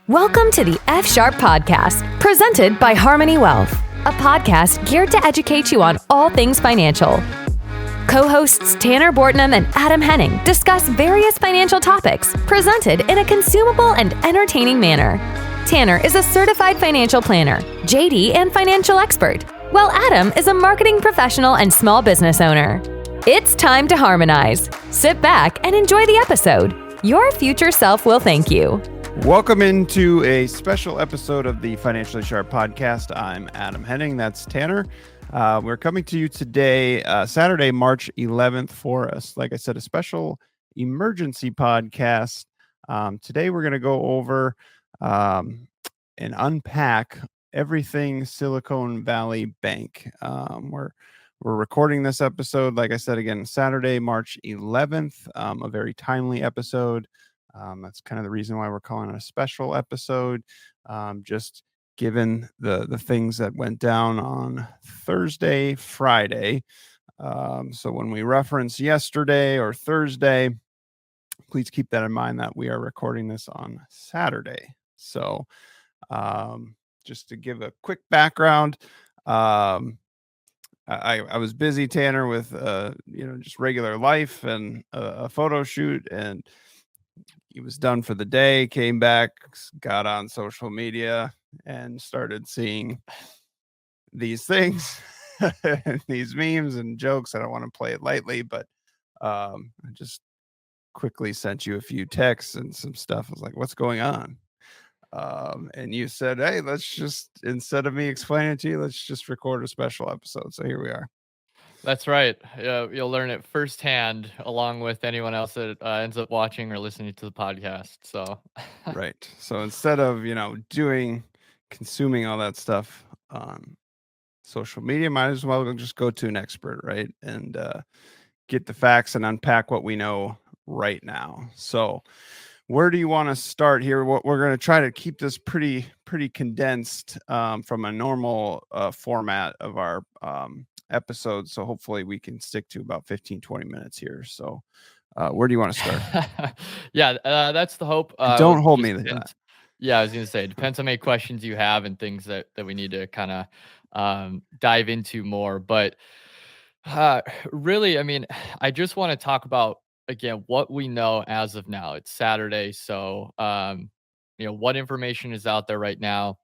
Welcome to the F Sharp Podcast, presented by Harmoney Wealth, a podcast geared to educate you on all things financial. Co-hosts Tanner Bortnem and Adam Henning discuss various financial topics presented in a consumable and entertaining manner. Tanner is a certified financial planner, JD, and financial expert, while Adam is a marketing professional and small business owner. It's time to harmonize. Sit back and enjoy the episode. Your future self will thank you. Welcome into a special episode of the Financially Sharp Podcast. I'm Adam Henning. That's Tanner. We're coming to you today, Saturday, March 11th, for us, like I said, a special emergency podcast. Today, we're going to go over and unpack everything Silicon Valley Bank. We're recording this episode, like I said, again, Saturday, March 11th, a very timely episode. That's kind of the reason why we're calling it a special episode, just given the things that went down on Thursday, Friday. So when we reference yesterday or Thursday, please keep that in mind that we are recording this on Saturday. So just to give a quick background, I was busy, Tanner, with just regular life and a photo shoot, and he was done for the day, came back, got on social media, and started seeing these things, these memes and jokes. I don't want to play it lightly, but I just quickly sent you a few texts and some stuff. I was like, what's going on? And you said, hey, let's just, instead of me explaining it to you, let's just record a special episode. So here we are. That's right. You'll learn it firsthand, along with anyone else that ends up watching or listening to the podcast. So, right. So instead of consuming all that stuff on social media, might as well just go to an expert, right, and get the facts and unpack what we know right now. So, where do you want to start here? We're going to try to keep this pretty condensed from a normal format of our episode, so hopefully we can stick to about 15-20 minutes here. So where do you want to start? Yeah, that's the hope. Don't hold me to that. Yeah, I was gonna say, it depends how many questions you have and things that we need to kind of dive into more. But really, I mean, I just want to talk about, again, what we know as of now. It's Saturday, so what information is out there right now.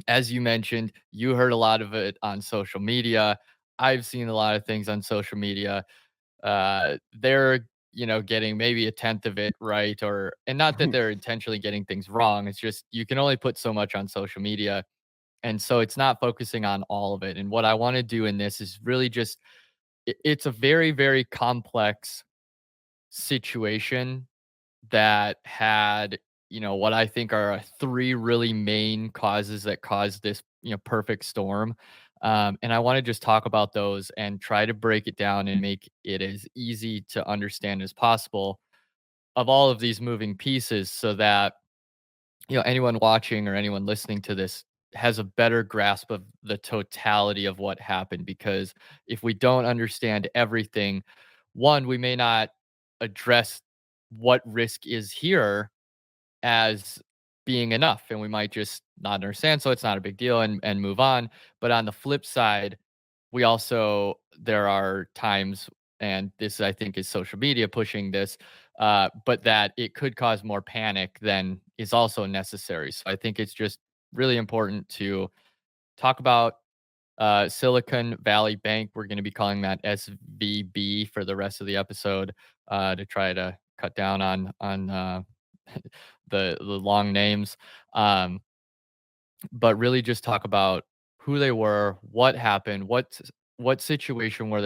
As you mentioned, you heard a lot of it on social media. I've seen a lot of things on social media. They're, getting maybe a tenth of it right, and not that they're intentionally getting things wrong. It's just you can only put so much on social media. And so it's not focusing on all of it. And what I want to do in this is really just, it's a very, very complex situation that had, what I think are three really main causes that caused this, perfect storm. And I want to just talk about those and try to break it down and make it as easy to understand as possible of all of these moving pieces, so that, anyone watching or anyone listening to this has a better grasp of the totality of what happened. Because if we don't understand everything, one, we may not address what risk is here as being enough, and we might just not understand, so it's not a big deal, and move on. But on the flip side, there are times, and this I think is social media pushing this, but that it could cause more panic than is also necessary. So I think it's just really important to talk about Silicon Valley Bank. We're going to be calling that SVB for the rest of the episode, to try to cut down on the long names, but really just talk about who they were, what happened, what situation were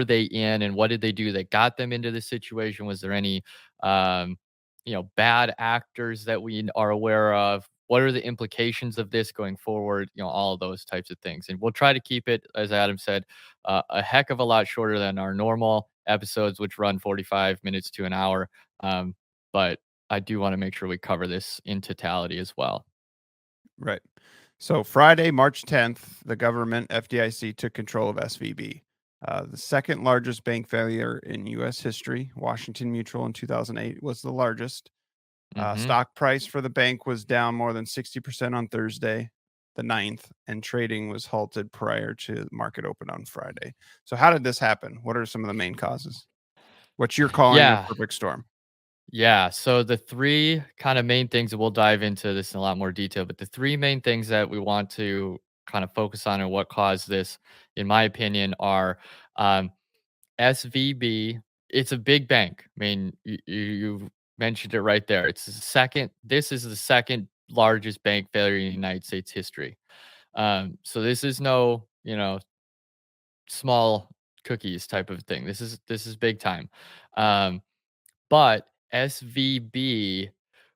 they in, and what did they do that got them into this situation? Was there any bad actors that we are aware of? What are the implications of this going forward? All of those types of things. And we'll try to keep it, as Adam said, a heck of a lot shorter than our normal episodes, which run 45 minutes to an hour. But I do want to make sure we cover this in totality as well. Right. So Friday, March 10th, the government, FDIC, took control of SVB, the second largest bank failure in U.S. history. Washington Mutual in 2008 was the largest. Mm-hmm. Stock price for the bank was down more than 60% on Thursday, the 9th, and trading was halted prior to the market open on Friday. So how did this happen? What are some of the main causes? What you're calling a Yeah. perfect storm? Yeah. So the three kind of main things, and we'll dive into this in a lot more detail, but the three main things that we want to kind of focus on and what caused this, in my opinion, are um, SVB. It's a big bank. I mean, you mentioned it right there. It's the second. This is the second largest bank failure in United States history. So this is no, small cookies type of thing. This is big time. Um, but SVB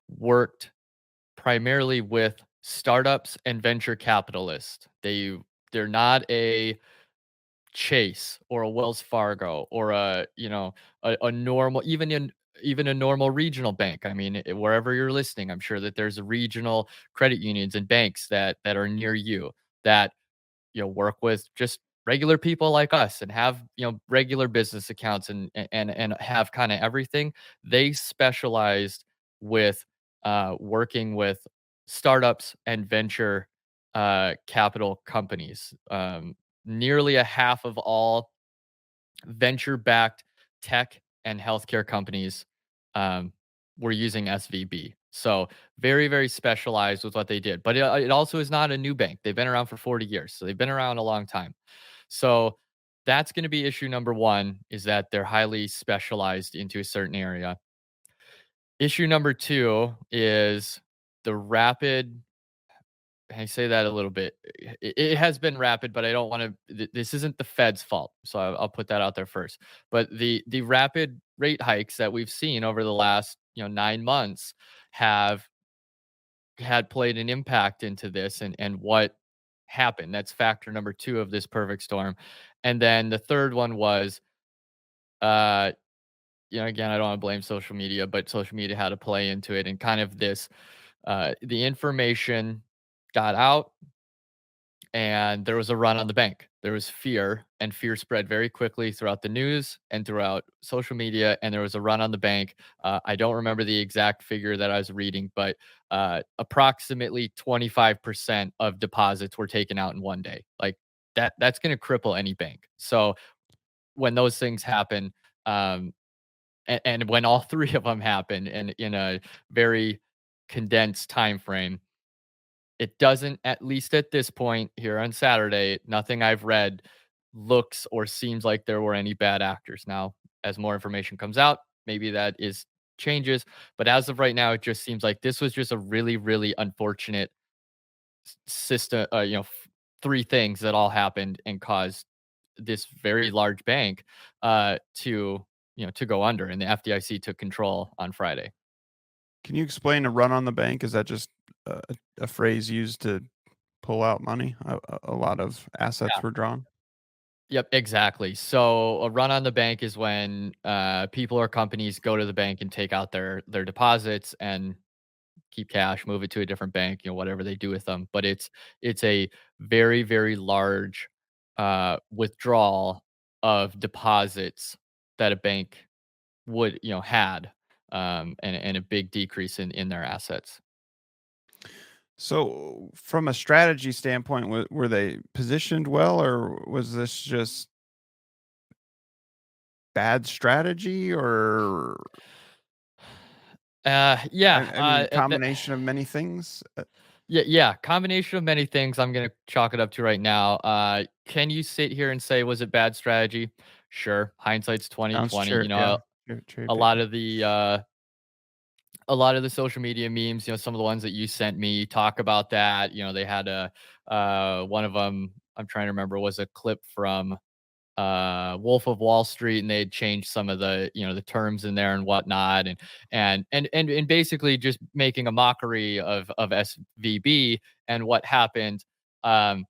worked primarily with startups and venture capitalists. They're not a Chase or a Wells Fargo or a normal, even a normal regional bank. I mean, wherever you're listening, I'm sure that there's a regional credit unions and banks that are near you that work with just regular people like us and have, regular business accounts and have kind of everything. They specialized with working with startups and venture capital companies. Nearly a half of all venture backed tech and healthcare companies um, were using SVB. So very, very specialized with what they did. But it also is not a new bank. They've been around for 40 years. So they've been around a long time. So that's going to be issue number one, is that they're highly specialized into a certain area. Issue number two is the rapid. I say that a little bit. It has been rapid, but I don't want to. This isn't the Fed's fault, so I'll put that out there first. But the rapid rate hikes that we've seen over the last 9 months have had played an impact into this and what happened. That's factor number two of this perfect storm. And then the third one was, uh, again, I don't want to blame social media, but social media had to play into it and kind of this. The information got out and there was a run on the bank. There was fear, and fear spread very quickly throughout the news and throughout social media. And there was a run on the bank. I don't remember the exact figure that I was reading, but approximately 25% of deposits were taken out in one day. Like that's going to cripple any bank. So when those things happen, and when all three of them happen, and in a very condensed time frame, it doesn't, at least at this point here on Saturday, nothing I've read looks or seems like there were any bad actors. Now, as more information comes out, maybe that is changes, but as of right now, it just seems like this was just a really, really unfortunate system. Three things that all happened and caused this very large bank to go under, and the FDIC took control on Friday. Can you explain a run on the bank? Is that just a phrase used to pull out money? A lot of assets were drawn. Yep, exactly. So a run on the bank is when people or companies go to the bank and take out their deposits and keep cash, move it to a different bank, whatever they do with them. But it's a very, very large withdrawal of deposits that a bank would had, and a big decrease in their assets. So, from a strategy standpoint, were they positioned well, or was this just bad strategy? Or Yeah, I mean, combination of many things. yeah, combination of many things. I'm gonna chalk it up to right now. Can you sit here and say, was it bad strategy? Sure, hindsight's Sounds 2020. sure, yeah, cherry A lot picking. of the social media memes, some of the ones that you sent me talk about that. They had one of them. I'm trying to remember, was a clip from Wolf of Wall Street, and they had changed some of the terms in there and whatnot, and basically just making a mockery of SVB and what happened. Um,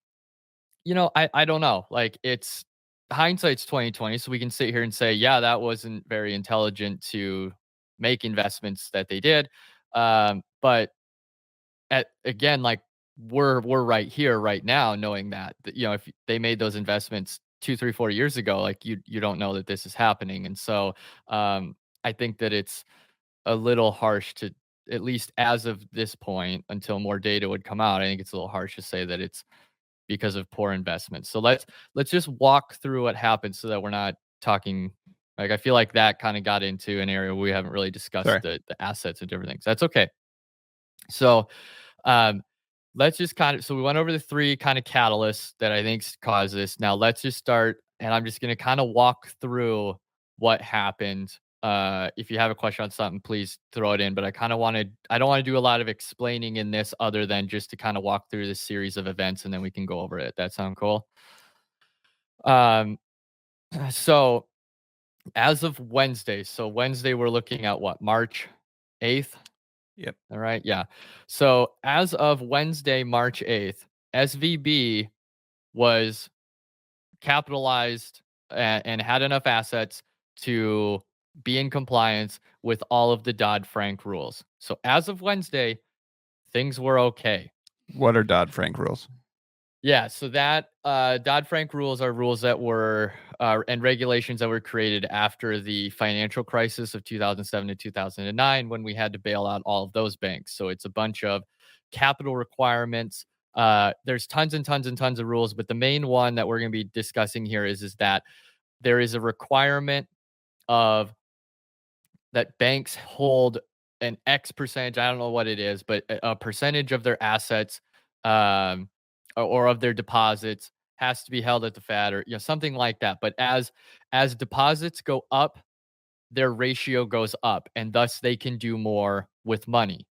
I don't know. Like, it's hindsight's 2020, so we can sit here and say, yeah, that wasn't very intelligent to make investments that they did. But again, like, we're right here right now knowing that if they made those investments 2, 3, 4 years ago, like, you don't know that this is happening. And so I think that it's a little harsh at least as of this point, until more data would come out, I think it's a little harsh to say that it's because of poor investments. So let's just walk through what happened so that we're not talking, like, I feel like that kind of got into an area where we haven't really discussed Sorry. the assets and different things. That's okay. So um let's just so we went over the three kind of catalysts that I think cause this. Now let's just start, and I'm just going to kind of walk through what happened. If you have a question on something, please throw it in. But I don't want to do a lot of explaining in this other than just to kind of walk through this series of events and then we can go over it. That sound cool? Um, so as of Wednesday, we're looking at what, March 8th? Yep. All right. Yeah. So as of Wednesday, March 8th, SVB was capitalized and had enough assets to be in compliance with all of the Dodd-Frank rules. So as of Wednesday, things were okay. What are Dodd-Frank rules? Yeah, so that Dodd-Frank rules are rules that were and regulations that were created after the financial crisis of 2007 to 2009 when we had to bail out all of those banks. So it's a bunch of capital requirements. There's tons and tons and tons of rules, but the main one that we're going to be discussing here is that there is a requirement of that banks hold an X percentage, I don't know what it is, but a percentage of their assets or of their deposits has to be held at the Fed, or something like that. But as deposits go up, their ratio goes up, and thus they can do more with money.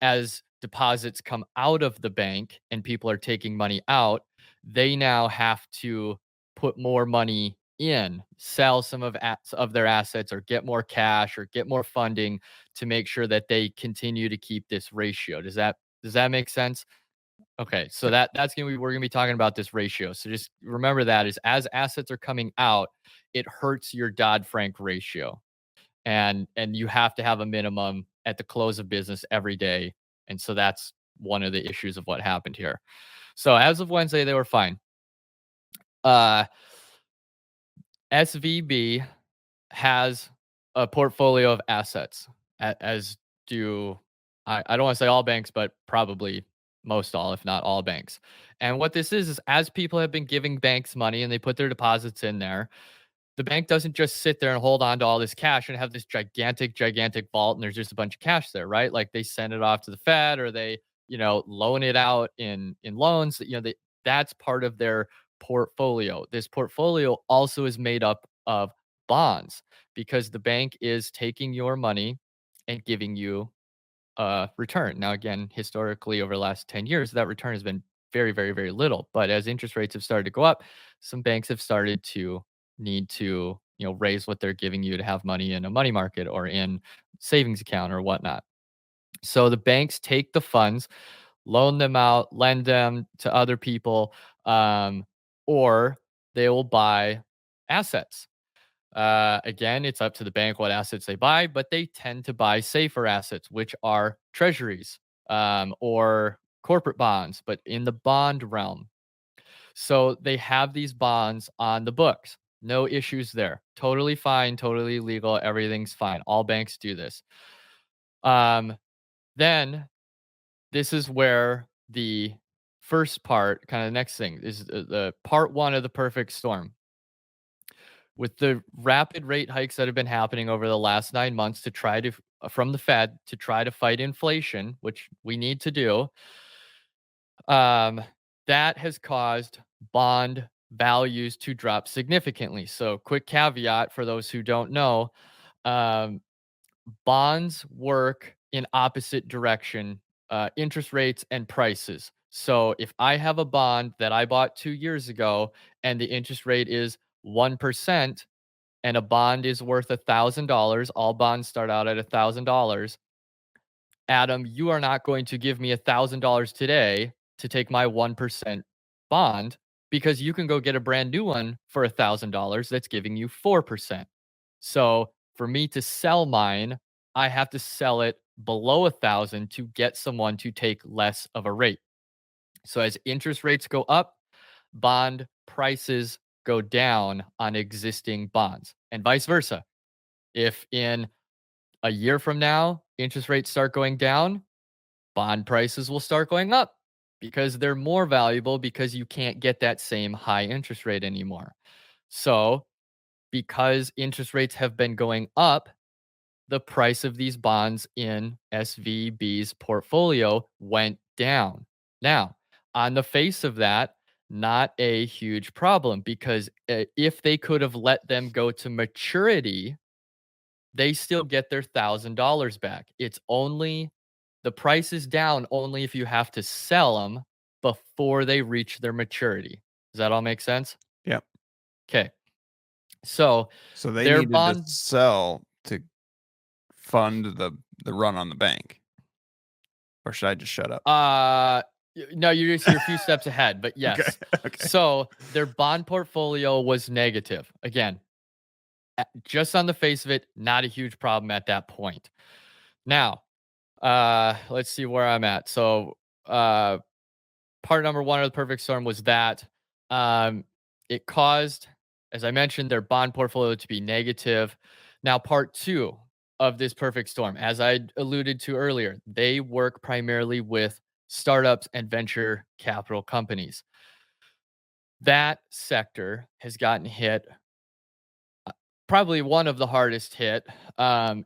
As deposits come out of the bank and people are taking money out, they now have to put more money in, sell some of their assets, or get more cash, or get more funding to make sure that they continue to keep this ratio. Does that make sense? Okay, so that's we're gonna be talking about this ratio. So just remember that is, as assets are coming out, it hurts your Dodd-Frank ratio, and you have to have a minimum at the close of business every day, and so that's one of the issues of what happened here. So as of Wednesday, they were fine. SVB has a portfolio of assets, as do I don't want to say all banks, but probably most all, if not all banks. And what this is as people have been giving banks money and they put their deposits in there, the bank doesn't just sit there and hold on to all this cash and have this gigantic, gigantic vault and there's just a bunch of cash there, right? Like they send it off to the Fed, or they, loan it out in loans. That's part of their portfolio. This portfolio also is made up of bonds, because the bank is taking your money and giving you a return. Now, again, historically, over the last 10 years, that return has been very, very, very little. But as interest rates have started to go up, some banks have started to need to, raise what they're giving you to have money in a money market or in savings account or whatnot. So the banks take the funds, loan them out, lend them to other people, or they will buy assets. Again, it's up to the bank what assets they buy, but they tend to buy safer assets, which are treasuries or corporate bonds, but in the bond realm. So they have these bonds on the books. No issues there. Totally fine, totally legal. Everything's fine. All banks do this. Then this is where the first part, kind of the next thing, is the part one of the perfect storm. With the rapid rate hikes that have been happening over the last 9 months from the Fed to try to fight inflation, which we need to do, that has caused bond values to drop significantly. So, quick caveat for those who don't know, bonds work in opposite direction, interest rates and prices. So if I have a bond that I bought 2 years ago and the interest rate is 1%, and a bond is worth $1,000, all bonds start out at $1,000. Adam, you are not going to give me $1,000 today to take my 1% bond, because you can go get a brand new one for $1,000 that's giving you 4%. So for me to sell mine, I have to sell it below 1,000 to get someone to take less of a rate. So as interest rates go up, bond prices go down on existing bonds, and vice versa. If in a year from now, interest rates start going down, bond prices will start going up because they're more valuable because you can't get that same high interest rate anymore. So, because interest rates have been going up, the price of these bonds in SVB's portfolio went down. Now, on the face of that, not a huge problem because if they could have let them go to maturity, they still get their $1,000 back. It's only the price is down only if you have to sell them before they reach their maturity. Does that all make sense? Yep. Okay. So So they their needed to bond sell to fund the run on the bank. Or should I just shut up? No, you're a few steps ahead, but yes. Okay. So their bond portfolio was negative. Again, just on the face of it, not a huge problem at that point. Now, let's see where I'm at. So, part number one of the perfect storm was that it caused, as I mentioned, their bond portfolio to be negative. Now, part two of this perfect storm, as I alluded to earlier, they work primarily with startups and venture capital companies. That sector has gotten hit, probably one of the hardest hit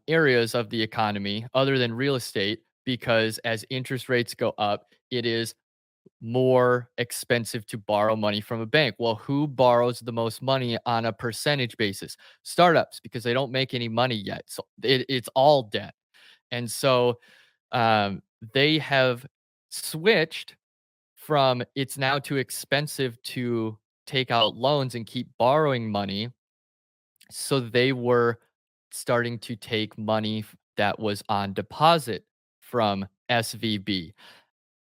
areas of the economy, other than real estate, because as interest rates go up, it is more expensive to borrow money from a bank. Well, who borrows the most money on a percentage basis? Startups, because they don't make any money yet. So it's all debt. And so they have switched from it's now too expensive to take out loans and keep borrowing money. So they were starting to take money that was on deposit from SVB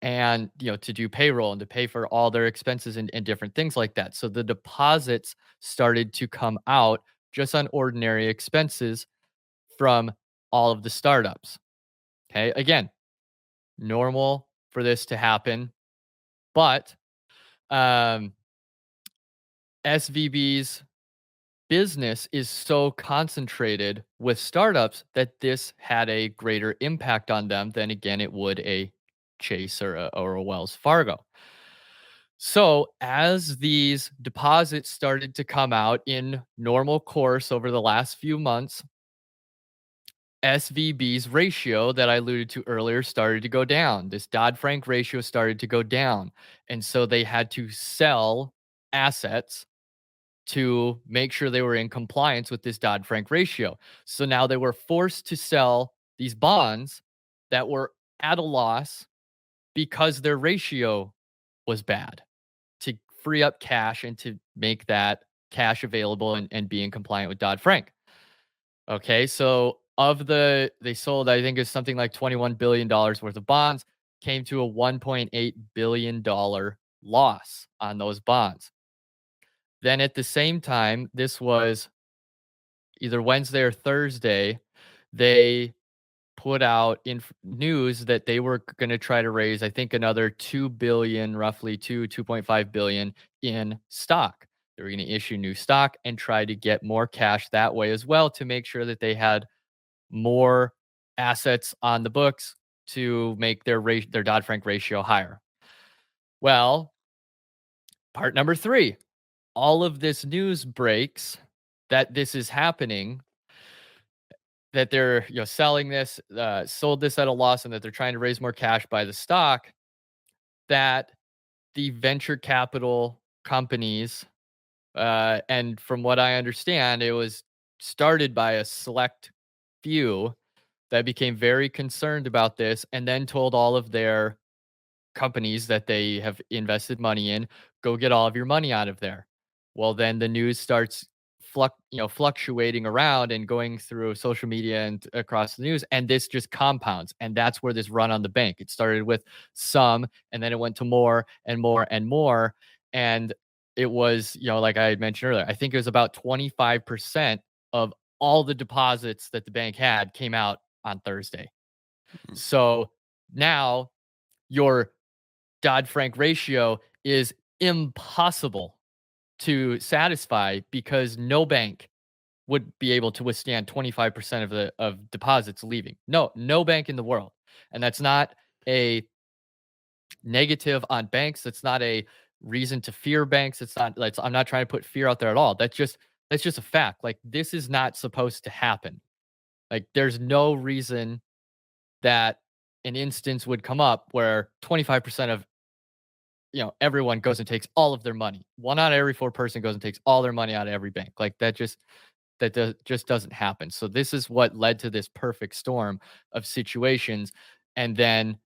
and to do payroll and to pay for all their expenses and different things like that. So the deposits started to come out just on ordinary expenses from all of the startups. Okay, again, normal for this to happen, but SVB's business is so concentrated with startups that this had a greater impact on them than again it would a Chase or a Wells Fargo. So, as these deposits started to come out in normal course over the last few months, SVB's ratio that I alluded to earlier started to go down. This Dodd-Frank ratio started to go down. And so they had to sell assets to make sure they were in compliance with this Dodd-Frank ratio. So now they were forced to sell these bonds that were at a loss because their ratio was bad, to free up cash and to make that cash available and being compliant with Dodd-Frank. Okay, so they sold, I think it's something like $21 billion worth of bonds, came to a $1.8 billion loss on those bonds. Then at the same time, this was either Wednesday or Thursday, they put out in news that they were going to try to raise, I think, another 2 billion, roughly 2.5 billion in stock. They were going to issue new stock and try to get more cash that way as well to make sure that they had more assets on the books to make their Dodd-Frank ratio higher. Well, part number three, all of this news breaks that this is happening, that they're selling this, sold this at a loss, and that they're trying to raise more cash by the stock, that the venture capital companies, and from what I understand, it was started by a select few that became very concerned about this and then told all of their companies that they have invested money in, go get all of your money out of there. Well, then the news starts fluctuating around and going through social media and across the news, and this just compounds. And that's where this run on the bank. It started with some, and then it went to more and more and more. And it was, like I had mentioned earlier, I think it was about 25% of all the deposits that the bank had came out on Thursday. So now your Dodd-Frank ratio is impossible to satisfy because no bank would be able to withstand 25% of deposits leaving. No bank in the world. And that's not a negative on banks. That's not a reason to fear banks. It's not like I'm not trying to put fear out there at all. That's just a fact. Like this is not supposed to happen. Like there's no reason that an instance would come up where 25% of everyone goes and takes all of their money. One out of every four person goes and takes all their money out of every bank. Like just doesn't happen. So this is what led to this perfect storm of situations. And then,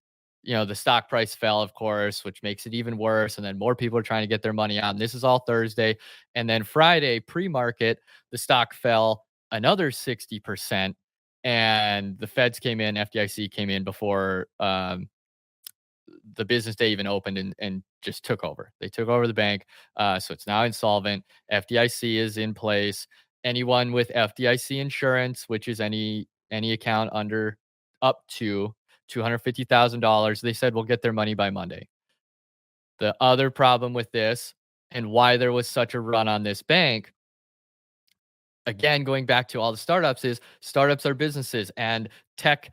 the stock price fell, of course, which makes it even worse. And then more people are trying to get their money out. And this is all Thursday. And then Friday, pre-market, the stock fell another 60%. And the feds came in, FDIC came in before the business day even opened and just took over. They took over the bank. So it's now insolvent. FDIC is in place. Anyone with FDIC insurance, which is any account under up to $250,000, they said will get their money by Monday. The other problem with this and why there was such a run on this bank, again, going back to all the startups, is startups are businesses and tech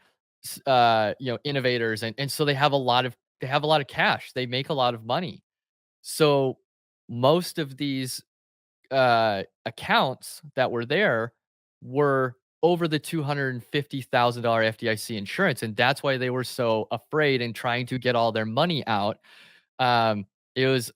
innovators, and so they have a lot of cash. They make a lot of money. So most of these accounts that were there were over the $250,000 FDIC insurance, and that's why they were so afraid and trying to get all their money out. It was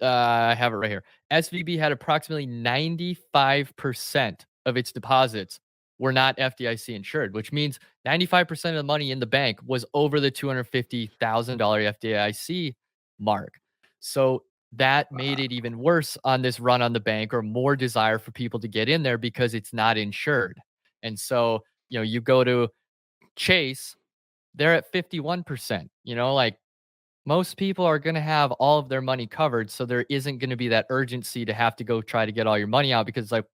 I have it right here. SVB had approximately 95% of its deposits were not FDIC insured, which means 95% of the money in the bank was over the $250,000 FDIC mark. So that made it even worse on this run on the bank, or more desire for people to get in there because it's not insured. And so, you go to Chase, they're at 51%, like most people are going to have all of their money covered. So there isn't going to be that urgency to have to go try to get all your money out, because like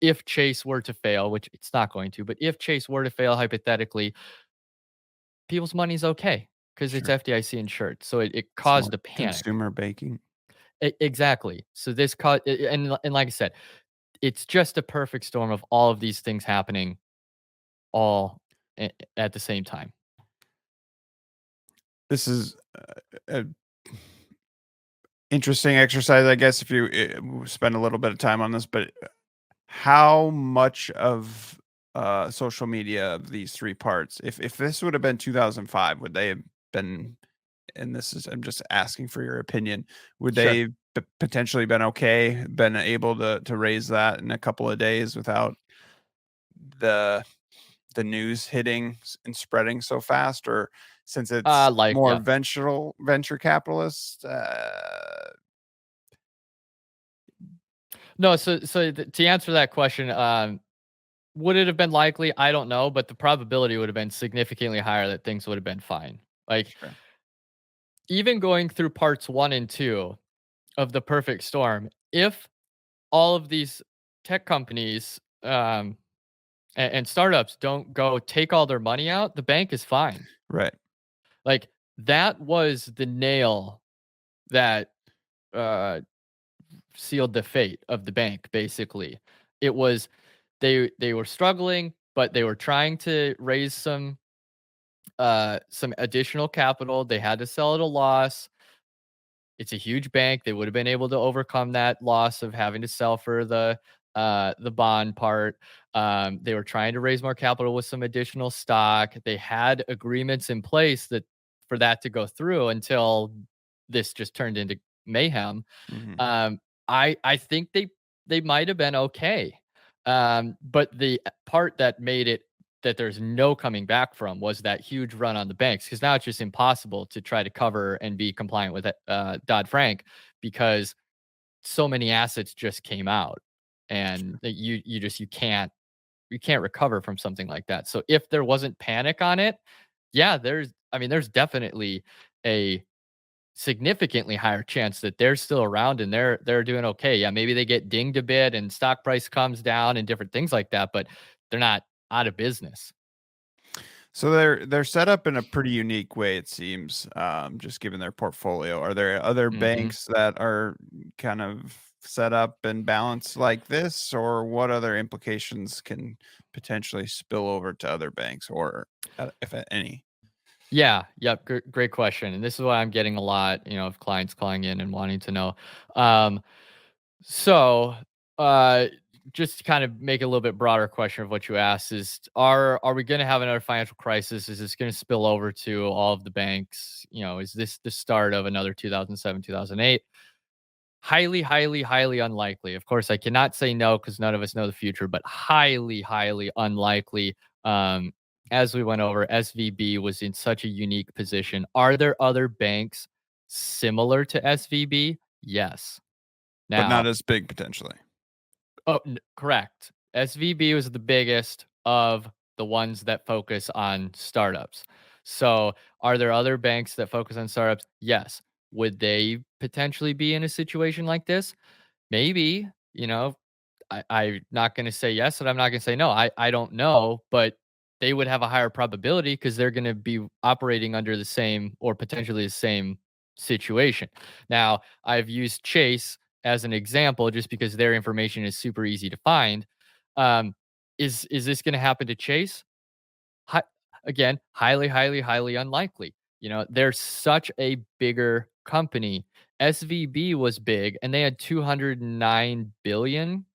if Chase were to fail, which it's not going to, but if Chase were to fail, hypothetically, people's money's okay because it's Sure. FDIC insured. So it It's caused more a panic. consumer banking. Exactly. So this caused, and like I said, it's just a perfect storm of all of these things happening all at the same time. This is a interesting exercise, I guess, if you spend a little bit of time on this. But how much of social media of these three parts, if this would have been 2005, would they have been? And this is, I'm just asking for your opinion. Would Sure. they potentially been able to raise that in a couple of days without the news hitting and spreading so fast? Or since it's more Yeah. venture capitalist, No, so to answer that question, would it have been likely? I don't know, but the probability would have been significantly higher that things would have been fine. Like sure. even going through parts 1 and 2 of the perfect storm, if all of these tech companies and startups don't go take all their money out, the bank is fine. Right. Like that was the nail that sealed the fate of the bank. Basically, it was they were struggling, but they were trying to raise some additional capital. They had to sell at a loss. It's a huge bank. They would have been able to overcome that loss of having to sell for the bond part. They were trying to raise more capital with some additional stock. They had agreements in place for that to go through until this just turned into mayhem. Mm-hmm. I think they might have been okay. But the part that made it that there's no coming back from was that huge run on the banks, because now it's just impossible to try to cover and be compliant with Dodd-Frank, because so many assets just came out, and that you can't recover from something like that. So if there wasn't panic on it, yeah, there's definitely a significantly higher chance that they're still around and they're doing okay. Yeah, maybe they get dinged a bit and stock price comes down and different things like that, but they're not out of business. So they're set up in a pretty unique way, it seems, just given their portfolio. Are there other Mhm. banks that are kind of set up and balanced like this, or what other implications can potentially spill over to other banks, or if any? Yeah. Yep. Great question. And this is why I'm getting a lot, of clients calling in and wanting to know. Um, so, uh, just to kind of make it a little bit broader question of what you asked is, are we going to have another financial crisis? Is this going to spill over to all of the banks? Is this the start of another 2007, 2008? Highly, highly, highly unlikely. Of course, I cannot say no because none of us know the future, but highly, highly unlikely. Um, as we went over, SVB was in such a unique position. Are there other banks similar to SVB? Yes. But not Now, as big potentially. correct. SVB was the biggest of the ones that focus on startups. So, are there other banks that focus on startups? Yes. Would they potentially be in a situation like this? Maybe, I'm not going to say yes and I'm not going to say no. I don't know, but they would have a higher probability because they're going to be operating under the same or potentially the same situation. Now, I've used Chase as an example just because their information is super easy to find. Um, is this going to happen to Chase? Hi, Again, highly, highly, highly unlikely. They're such a bigger company. SVB was big and they had 209 billion.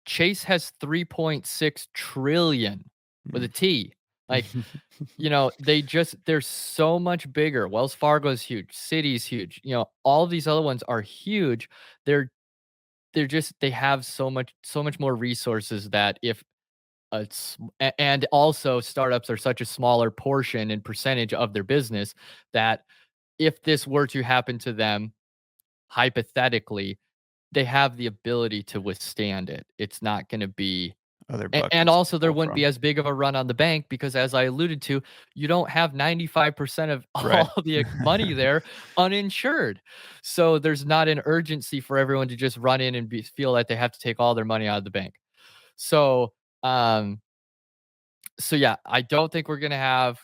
Chase has 3.6 trillion with a T. Like, they're so much bigger. Wells Fargo's huge, Citi's huge. All of these other ones are huge. They're they have so much more resources that if and also startups are such a smaller portion and percentage of their business that if this were to happen to them, hypothetically, they have the ability to withstand it. It's not going to be, Other and buckets to also there pull wouldn't be from. as big of a run on the bank because, as I alluded to, you don't have 95% of Right. all the money there uninsured. So there's not an urgency for everyone to just run in and feel that they have to take all their money out of the bank. So, um, so yeah, I don't think we're gonna have,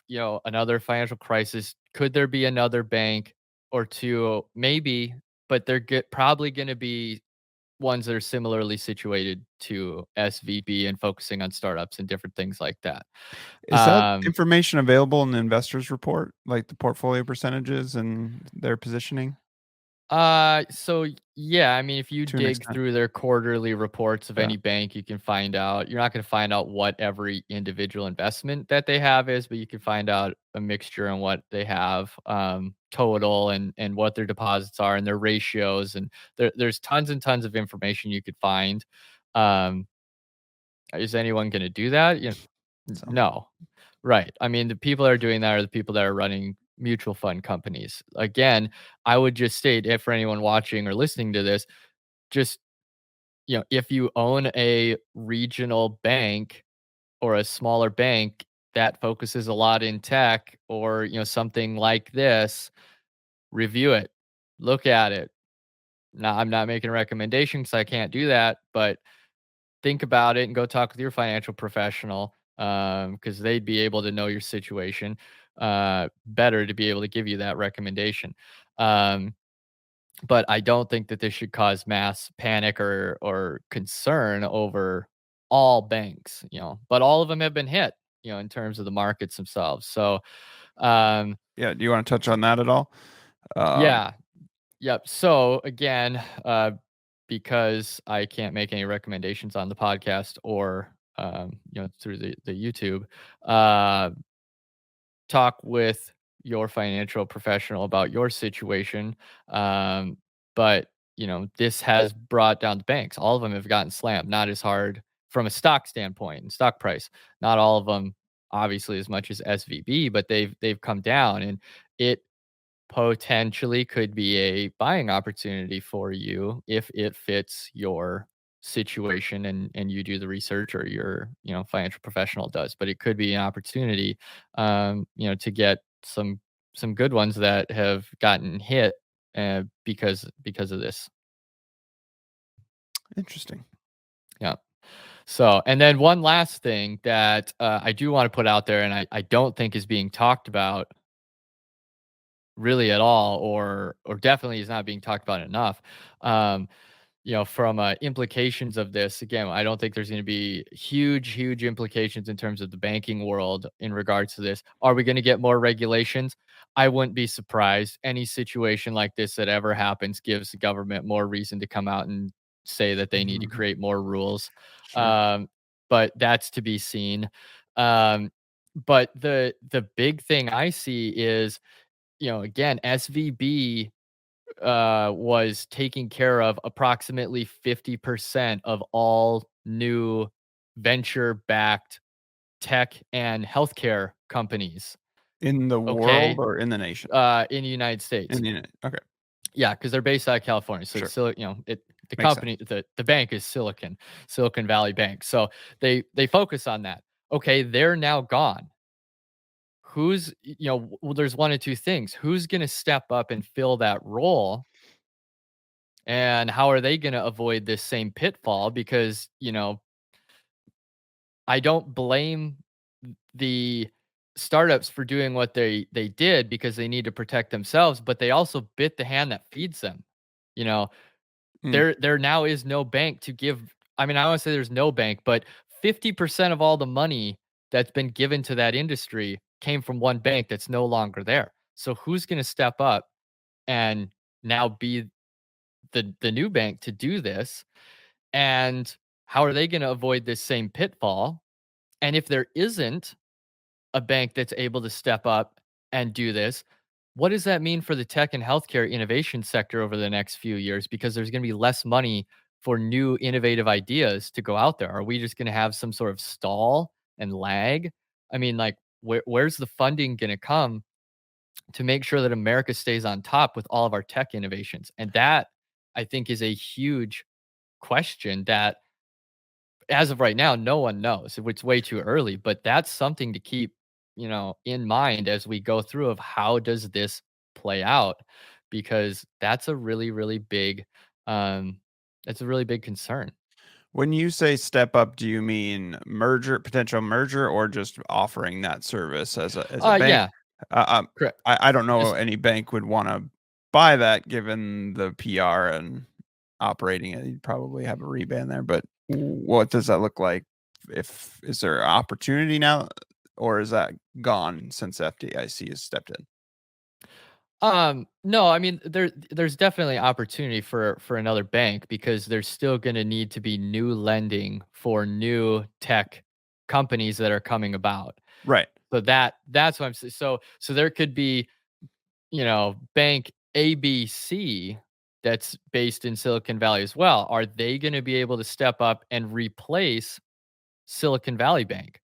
another financial crisis. Could there be another bank or two? Maybe, but they're probably gonna be ones that are similarly situated to SVB and focusing on startups and different things like that. Is that Um, information available in the investors report, like the portfolio percentages and their positioning so yeah, I mean, if you to an dig extent? through their quarterly reports of Yeah. any bank, you can find out. You're not going to find out what every individual investment that they have is, but you can find out a mixture on what they have total and what their deposits are and their ratios. And there's tons and tons of information you could find. Um, is anyone going to do that? So No. Right. I mean, the people that are doing that are the people that are running mutual fund companies. Again, I would just state, if for anyone watching or listening to this, just, if you own a regional bank or a smaller bank that focuses a lot in tech or, something like this, review it, look at it. Now, I'm not making a recommendation because I can't do that, but think about it and go talk with your financial professional because they'd be able to know your situation better to be able to give you that recommendation. Um, but I don't think that this should cause mass panic or concern over all banks, but all of them have been hit, in terms of the markets themselves. So, um, yeah, do you want to touch on that at all? yeah, yep. So again, because I can't make any recommendations on the podcast or through the YouTube, uh, talk with your financial professional about your situation. Um, but this has brought down the banks. All of them have gotten slammed. Not as hard from a stock standpoint and stock price. Not all of them, obviously, as much as SVB, but they've come down, and it potentially could be a buying opportunity for you if it fits your situation and you do the research or your financial professional does, but it could be an opportunity to get some good ones that have gotten hit because of this. Interesting. Yeah. So, and then one last thing that I do want to put out there, and I don't think is being talked about really at all, or definitely is not being talked about enough. from implications of this, again, I don't think there's going to be huge implications in terms of the banking world in regards to this. Are we going to get more regulations? I wouldn't be surprised. Any situation like this that ever happens gives the government more reason to come out and say that they need to Mhm. create more rules. Sure. But that's to be seen. Um, but the big thing I see is, again, SVB was taking care of approximately 50% of all new venture-backed tech and healthcare companies, In the world okay, or in the nation? in the United States. In the United. Okay. Yeah, because 'cause they're based out of California, so Sure. the Makes sense. company, the bank is Silicon Valley Bank, so they focus on that. Okay, they're now gone. Who's well, there's one of two things. Who's gonna step up and fill that role? And how are they gonna avoid this same pitfall? Because, I don't blame the startups for doing what they did because they need to protect themselves, but they also bit the hand that feeds them. You know, Mm. there now is no bank to give. I mean, I don't wanna say there's no bank, but 50% of all the money that's been given to that industry came from one bank that's no longer there. So who's gonna step up and now be the new bank to do this? And how are they going to avoid this same pitfall? And if there isn't a bank that's able to step up and do this, what does that mean for the tech and healthcare innovation sector over the next few years? Because there's going to be less money for new innovative ideas to go out there. Are we just going to have some sort of stall and lag? I mean, like, where's the funding going to come to make sure that America stays on top with all of our tech innovations? And that, I think, is a huge question that, as of right now, no one knows. It's way too early, but that's something to keep, in mind as we go through of how does this play out, because um, that's a really big concern. When you say step up, do you mean merger, potential merger, or just offering that service as a bank? Yeah, Uh, um, correct. I don't know Just any bank would want to buy that given the PR and operating it. You'd probably have a reband there, but what does that look like? If is there opportunity now, or is that gone since FDIC has stepped in? no, I mean there's definitely opportunity for another bank because there's still going to need to be new lending for new tech companies that are coming about. Right. So that's what I'm saying. So there could be, bank ABC that's based in Silicon Valley as well. Are they going to be able to step up and replace Silicon Valley Bank?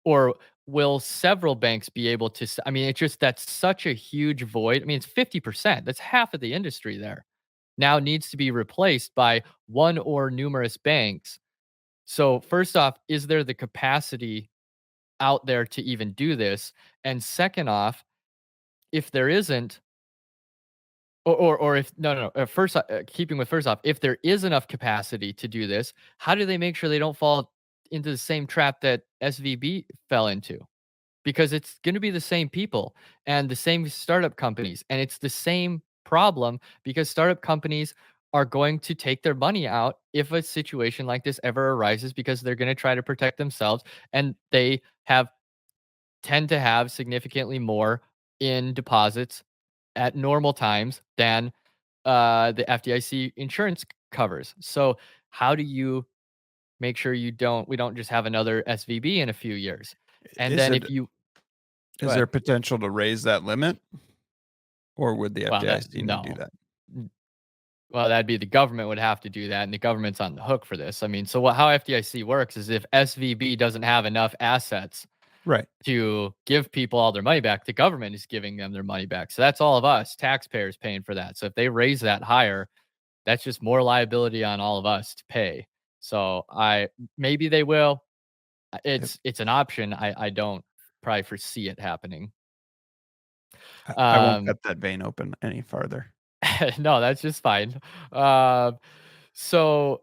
Or will several banks be able to I mean, it's just that's such a huge void. I mean, it's 50%. That's half of the industry there. Now needs to be replaced by one or numerous banks. So, first off, is there the capacity out there to even do this? And second off, if there isn't, or if no, first, keeping with first off, if there is enough capacity to do this, how do they make sure they don't fall into the same trap that SVB fell into? Because it's going to be the same people and the same startup companies, and it's the same problem because startup companies are going to take their money out if a situation like this ever arises because they're going to try to protect themselves, and they have tend to have significantly more in deposits at normal times than the FDIC insurance covers. So how do you make sure we don't just have another SVB in a few years? And Is then it if you go is there ahead. potential to raise that limit, or would the Well, that FDIC need to do no. that? N Well, that'd be the government would have to do that, and the government's on the hook for this. I mean, so how FDIC works is if SVB doesn't have enough assets Right. to give people all their money back, the government is giving them their money back. So that's all of us taxpayers paying for that. So if they raise that higher, that's just more liability on all of us to pay. So I maybe they will. It's an option. I don't probably foresee it happening. I won't Um, cut that vein open any farther. no, that's just fine. Um, so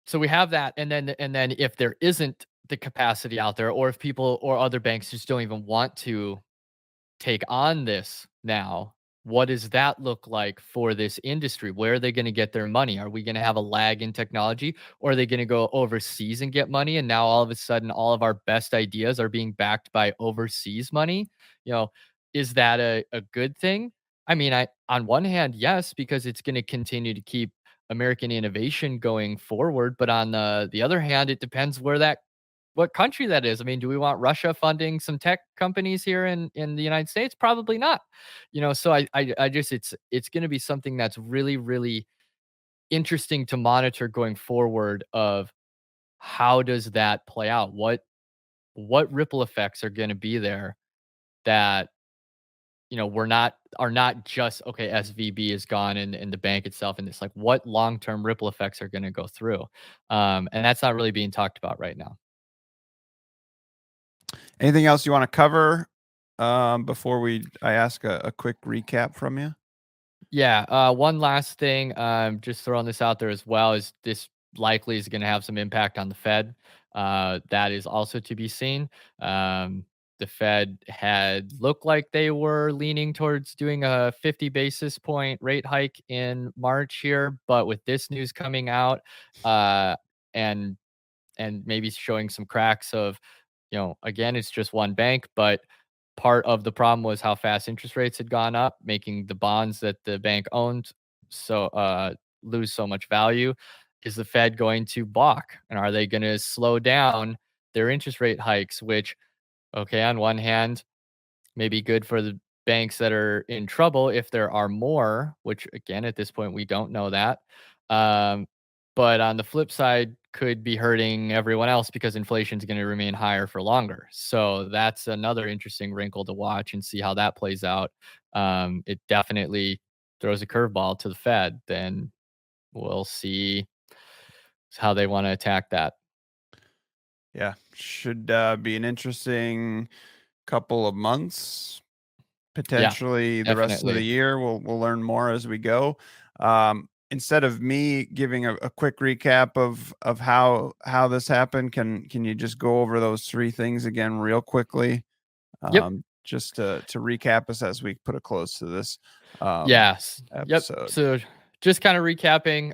so we have that, and then if there isn't the capacity out there, or if people or other banks just don't even want to take on this now, what does that look like for this industry? Where are they going to get their money? Are we going to have a lag in technology, or are they going to go overseas and get money? And now all of a sudden, all of our best ideas are being backed by overseas money. Is that a good thing? I mean, on one hand, yes, because it's going to continue to keep American innovation going forward. But on the other hand, it depends what country that is. I mean, do we want Russia funding some tech companies here in the United States? Probably not. So I just it's going to be something that's really, really interesting to monitor going forward of how does that play out? What ripple effects are going to be there that are not just okay, SVB is gone and the bank itself, and it's like what long-term ripple effects are going to go through. And that's not really being talked about right now. Anything else you want to cover before I ask a quick recap from you? Yeah. One last thing, just throwing this out there as well, is this likely is going to have some impact on the Fed. That is also to be seen. The Fed had looked like they were leaning towards doing a 50 basis point rate hike in March here, but with this news coming out, and maybe showing some cracks of, again, it's just one bank, but part of the problem was how fast interest rates had gone up, making the bonds that the bank owned lose so much value. Is the Fed going to balk? And are they going to slow down their interest rate hikes, which, okay, on one hand, may be good for the banks that are in trouble if there are more, which again, at this point, we don't know that. But on the flip side, could be hurting everyone else because inflation is going to remain higher for longer. So that's another interesting wrinkle to watch and see how that plays out. It definitely throws a curveball to the Fed. Then we'll see how they want to attack that. Yeah, should be an interesting couple of months, potentially the rest of the year. We'll learn more as we go. Instead of me giving a quick recap of how this happened, can you just go over those three things again real quickly? Yep. Just to recap us as we put a close to this yes episode. Yep. So just kind of recapping,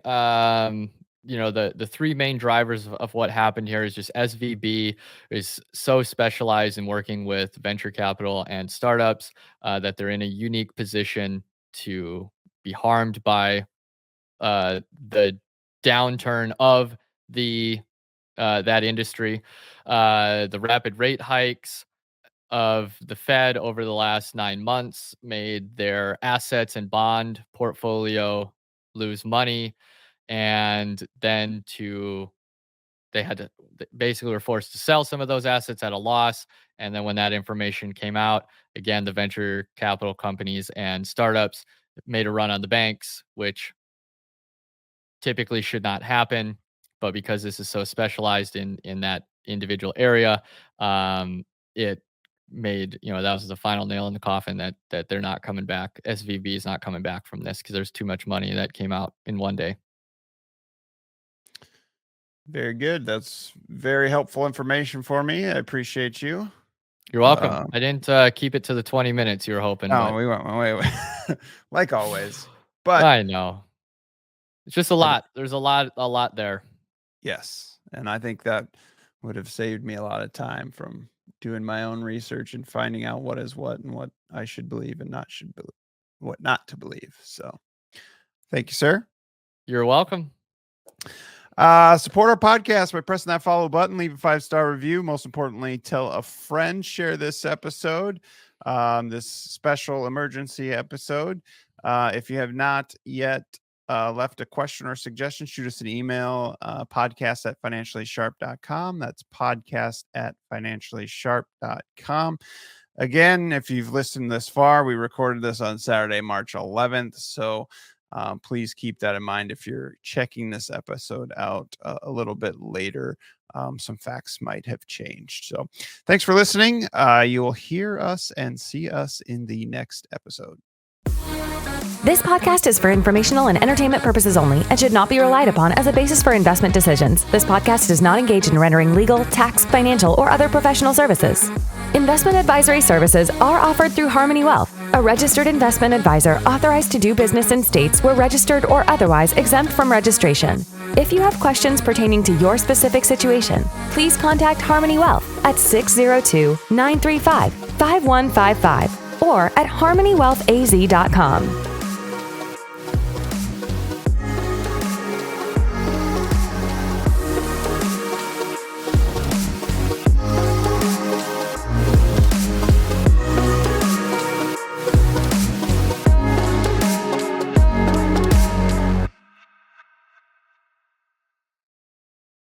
the three main drivers of what happened here is just SVB is so specialized in working with venture capital and startups that they're in a unique position to be harmed by the downturn of that industry. The rapid rate hikes of the Fed over the last 9 months made their assets and bond portfolio lose money. And then they basically were forced to sell some of those assets at a loss. And then when that information came out, again, the venture capital companies and startups made a run on the banks, which typically should not happen. But because this is so specialized in that individual area, it made, that was the final nail in the coffin that they're not coming back. SVB is not coming back from this because there's too much money that came out in one day. Very good. That's very helpful information for me. I appreciate you. You're welcome. I didn't keep it to the 20 minutes you were hoping. Oh, we went way like always. But I know. It's just a lot. There's a lot there. Yes. And I think that would have saved me a lot of time from doing my own research and finding out what is what and what I should believe and what not to believe. So thank you, sir. You're welcome. Support our podcast by pressing that follow button, leave a 5-star review. Most importantly, tell a friend, share this episode, this special emergency episode. If you have not yet left a question or suggestion, shoot us an email, podcast@financiallysharp.com. That's podcast@financiallysharp.com. Again, if you've listened this far, we recorded this on Saturday, March 11th. So please keep that in mind if you're checking this episode out a little bit later. Some facts might have changed. So thanks for listening. You will hear us and see us in the next episode. This podcast is for informational and entertainment purposes only and should not be relied upon as a basis for investment decisions. This podcast does not engage in rendering legal, tax, financial, or other professional services. Investment advisory services are offered through Harmoney Wealth. a registered investment advisor authorized to do business in states where registered or otherwise exempt from registration. If you have questions pertaining to your specific situation, please contact Harmoney Wealth at 602-935-5155 or at harmoneywealthaz.com.